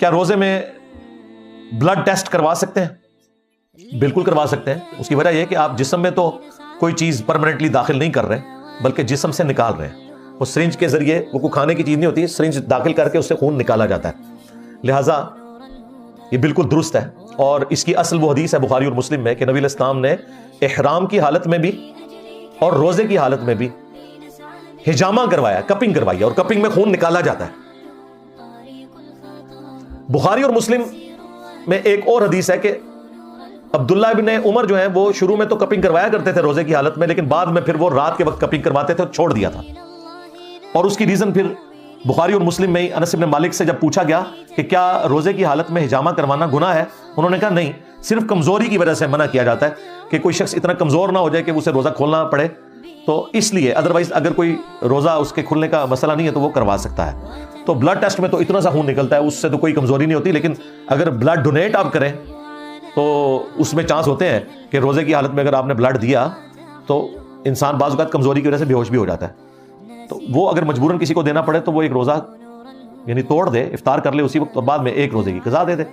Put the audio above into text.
کیا روزے میں بلڈ ٹیسٹ کروا سکتے ہیں؟ بالکل کروا سکتے ہیں. اس کی وجہ یہ ہے کہ آپ جسم میں تو کوئی چیز پرماننٹلی داخل نہیں کر رہے بلکہ جسم سے نکال رہے ہیں. وہ سرنج کے ذریعے، وہ کوئی کھانے کی چیز نہیں ہوتی، سرنج داخل کر کے اس سے خون نکالا جاتا ہے. لہٰذا یہ بالکل درست ہے. اور اس کی اصل وہ حدیث ہے بخاری اور مسلم میں کہ نبی علیہ السلام نے احرام کی حالت میں بھی اور روزے کی حالت میں بھی حجامہ کروایا، کپنگ کروائی ہے، اور کپنگ میں خون نکالا جاتا ہے. بخاری اور مسلم میں ایک اور حدیث ہے کہ عبداللہ ابن عمر جو ہیں وہ شروع میں تو کپنگ کروایا کرتے تھے روزے کی حالت میں، لیکن بعد میں پھر وہ رات کے وقت کپنگ کرواتے تھے اور چھوڑ دیا تھا. اور اس کی ریزن پھر بخاری اور مسلم میں انس بن مالک سے جب پوچھا گیا کہ کیا روزے کی حالت میں حجامہ کروانا گناہ ہے، انہوں نے کہا نہیں، صرف کمزوری کی وجہ سے منع کیا جاتا ہے کہ کوئی شخص اتنا کمزور نہ ہو جائے کہ اسے روزہ کھولنا پڑے، تو اس لیے. ادروائز اگر کوئی روزہ اس کے کھلنے کا مسئلہ نہیں ہے تو وہ کروا سکتا ہے. تو بلڈ ٹیسٹ میں تو اتنا سا خون نکلتا ہے، اس سے تو کوئی کمزوری نہیں ہوتی، لیکن اگر بلڈ ڈونیٹ آپ کریں تو اس میں چانس ہوتے ہیں کہ روزے کی حالت میں اگر آپ نے بلڈ دیا تو انسان بعض اوقات کمزوری کی وجہ سے بے ہوش بھی ہو جاتا ہے. تو وہ اگر مجبوراً کسی کو دینا پڑے تو وہ ایک روزہ یعنی توڑ دے، افطار کر لے اسی وقت، اور بعد میں ایک روزے کی قضا دے دے.